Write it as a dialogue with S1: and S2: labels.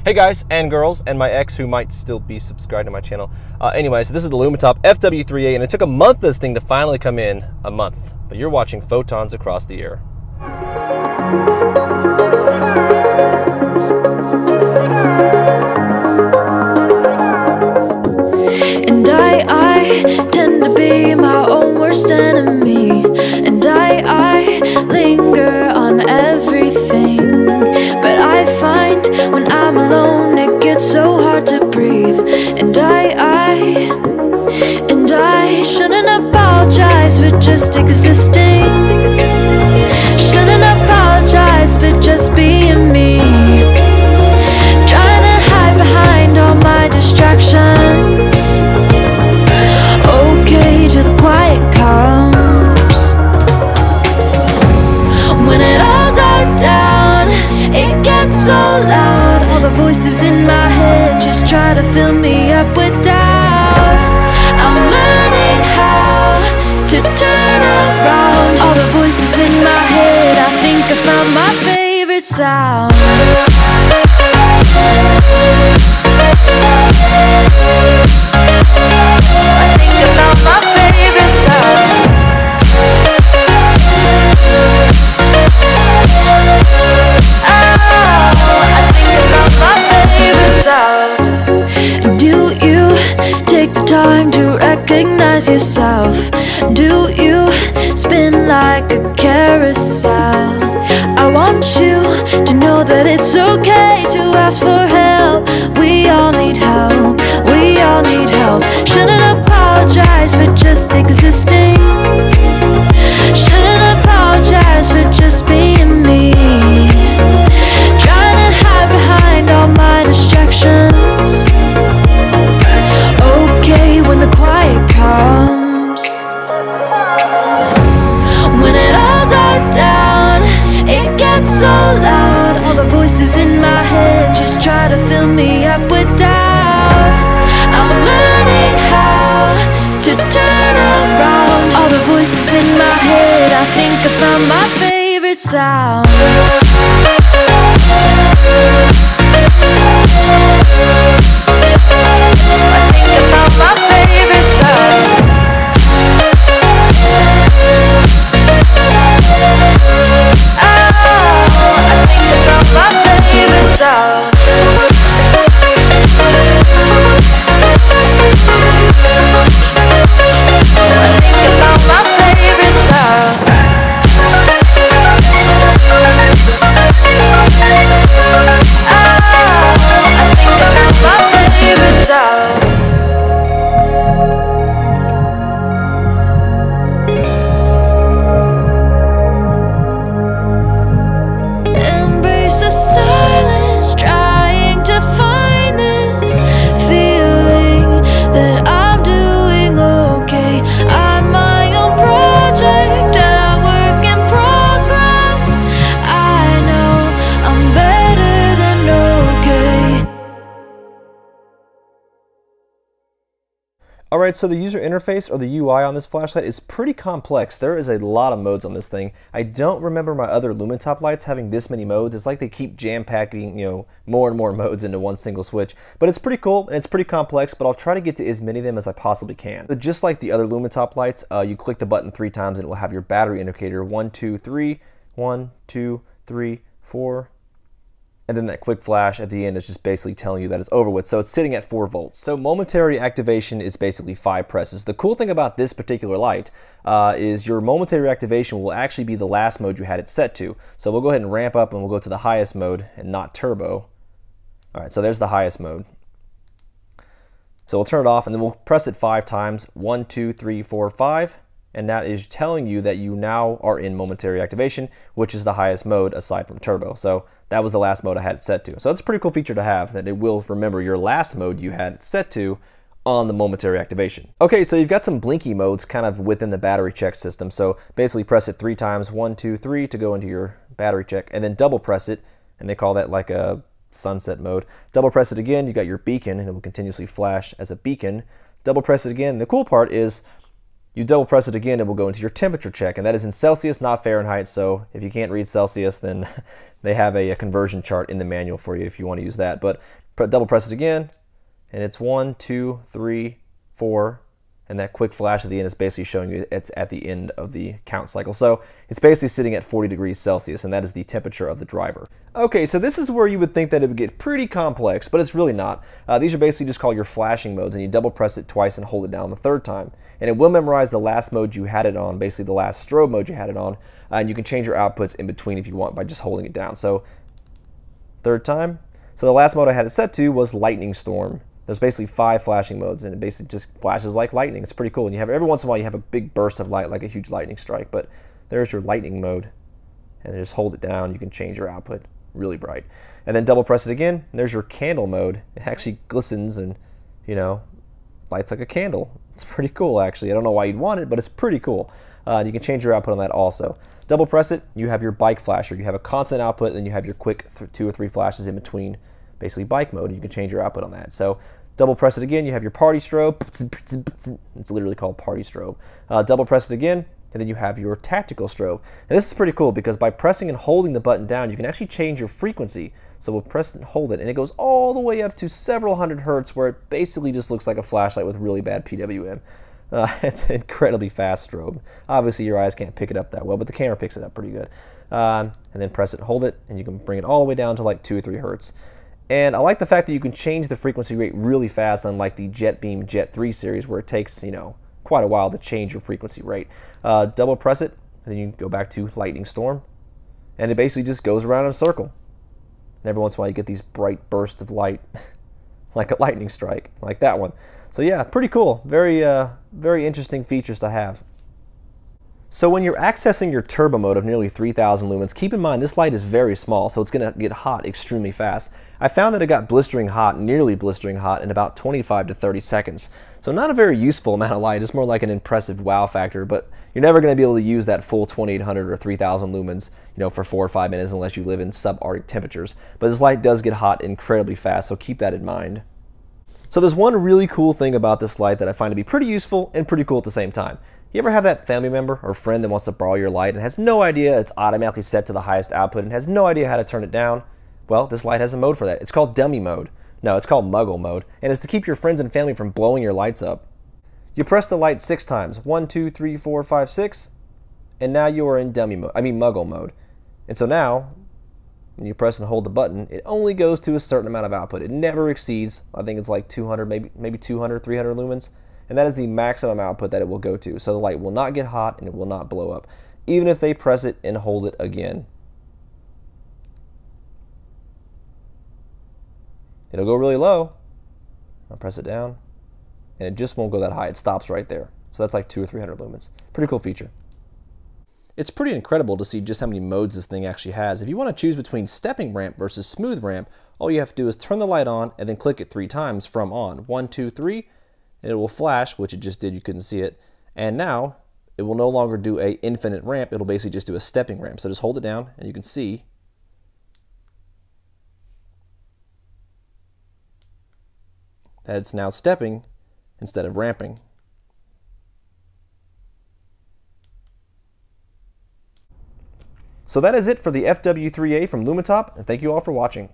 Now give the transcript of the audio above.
S1: Hey guys and girls and my ex who might still be subscribed to my channel. Anyways, this is the Lumintop FW3A and it took a month for this thing to finally come in. A month. But you're watching photons across the air.
S2: And I tend to be my own worst enemy. And I linger on everything. But I find when I'm alone it gets so hard to breathe. And I shouldn't apologize for just existing. Shouldn't apologize for just being me. Trying to hide behind all my distractions. Okay till the quiet comes. When it all dies down, it gets so loud. All the voices in my head just try to fill me up with doubt. I'm learning how to turn around. All the voices in my head, I think I found my favorite sound. I think I found my favorite sound. I think I found my favorite sound. Do you take the time to recognize yourself? Do you spin like a carousel? I want you to know that it's okay to ask for help. We all need help, we all need help. Shouldn't apologize for just existing. Shouldn't apologize for just being me. Trying to hide behind all my distractions. Okay when the quiet comes. When it all dies down, it gets so loud. All the voices in my head just try to fill me up with doubt. I'm learning how to turn around. All the voices in my head, I think I found my favorite sound. I think I found my favorite sound. I think I found my favorite sound. I think I found my favorite sound. I think I found my favorite sound. Embrace the silence, trying to find this feeling that I'm doing okay. I'm my own project, a work in progress. I know I'm better than okay.
S1: Alright, so the user interface or the UI on this flashlight is pretty complex. There is a lot of modes on this thing. I don't remember my other Lumintop lights having this many modes. It's like they keep jam-packing, more and more modes into one single switch. But it's pretty cool and it's pretty complex, but I'll try to get to as many of them as I possibly can. So just like the other Lumintop lights, you click the button 3 times and it will have your battery indicator 1, 2, 3, 1, 2, 3, 4. And then that quick flash at the end is just basically telling you that it's over with. So it's sitting at 4 volts. So momentary activation is basically 5 presses. The cool thing about this particular light is your momentary activation will actually be the last mode you had it set to. So we'll go ahead and ramp up and we'll go to the highest mode and not turbo. All right, so there's the highest mode. So we'll turn it off and then we'll press it 5 times. 1, 2, 3, 4, 5. And that is telling you that you now are in momentary activation, which is the highest mode aside from turbo. So that was the last mode I had it set to. So that's a pretty cool feature to have, that it will remember your last mode you had it set to on the momentary activation. Okay, so you've got some blinky modes kind of within the battery check system. So basically press it 3 times, 1, 2, 3 to go into your battery check, and then double press it, and they call that like a sunset mode. Double press it again, you got your beacon, and it will continuously flash as a beacon. Double press it again. The cool part is You double press it again, it will go into your temperature check, and that is in Celsius, not Fahrenheit. So if you can't read Celsius, then they have a conversion chart in the manual for you if you want to use that. But double press it again, and it's 1, 2, 3, 4, and that quick flash at the end is basically showing you it's at the end of the count cycle. So it's basically sitting at 40 degrees Celsius, and that is the temperature of the driver. Okay, so this is where you would think that it would get pretty complex, but it's really not. These are basically just called your flashing modes, and you double press it twice and hold it down the third time. And it will memorize the last mode you had it on, basically the last strobe mode you had it on, and you can change your outputs in between if you want by just holding it down. So third time. So the last mode I had it set to was lightning storm. There's basically 5 flashing modes, and it basically just flashes like lightning. It's pretty cool. And you have every once in a while you have a big burst of light, like a huge lightning strike. But there's your lightning mode, and then just hold it down. You can change your output, really bright. And then double press it again. And there's your candle mode. It actually glistens and, you know, lights like a candle. It's pretty cool, actually. I don't know why you'd want it, but it's pretty cool. You can change your output on that also. Double press it. You have your bike flasher. You have a constant output, and then you have your quick 2 or 3 flashes in between, basically bike mode. You can change your output on that. So double press it again, you have your party strobe. It's literally called party strobe. Double press it again, and then you have your tactical strobe. And this is pretty cool because by pressing and holding the button down, you can actually change your frequency. So we'll press and hold it, and it goes all the way up to several hundred hertz, where it basically just looks like a flashlight with really bad PWM. It's an incredibly fast strobe. Obviously your eyes can't pick it up that well, but the camera picks it up pretty good. And then press it and hold it, and you can bring it all the way down to like 2 or 3 hertz. And I like the fact that you can change the frequency rate really fast, unlike the JetBeam Jet 3 series, where it takes, you know, quite a while to change your frequency rate. Double press it, and then you go back to Lightning Storm, and it basically just goes around in a circle. And every once in a while you get these bright bursts of light, like a lightning strike, like that one. So yeah, pretty cool. Very, very interesting features to have. So when you're accessing your turbo mode of nearly 3,000 lumens, keep in mind this light is very small, so it's going to get hot extremely fast. I found that it got blistering hot, nearly blistering hot, in about 25 to 30 seconds. So not a very useful amount of light, it's more like an impressive wow factor, but you're never going to be able to use that full 2800 or 3000 lumens, you know, for 4 or 5 minutes unless you live in subarctic temperatures. But this light does get hot incredibly fast, so keep that in mind. So there's one really cool thing about this light that I find to be pretty useful and pretty cool at the same time. You ever have that family member or friend that wants to borrow your light and has no idea it's automatically set to the highest output and has no idea how to turn it down? Well, this light has a mode for that. It's called dummy mode. No, it's called muggle mode, and it's to keep your friends and family from blowing your lights up. You press the light 6 times, 1, 2, 3, 4, 5, 6, and now you are in dummy mode, muggle mode. And so now, when you press and hold the button, it only goes to a certain amount of output. It never exceeds, I think it's like 200, maybe 200, 300 lumens. And that is the maximum output that it will go to. So the light will not get hot and it will not blow up, even if they press it and hold it again. It'll go really low. I'll press it down, and it just won't go that high. It stops right there. So that's like 200 or 300 lumens. Pretty cool feature. It's pretty incredible to see just how many modes this thing actually has. If you want to choose between stepping ramp versus smooth ramp, all you have to do is turn the light on and then click it 3 times from on. 1, 2, 3. And it will flash, which it just did, you couldn't see it. And now it will no longer do a infinite ramp, it'll basically just do a stepping ramp. So just hold it down and you can see that it's now stepping instead of ramping. So that is it for the FW3A from Lumintop, and thank you all for watching.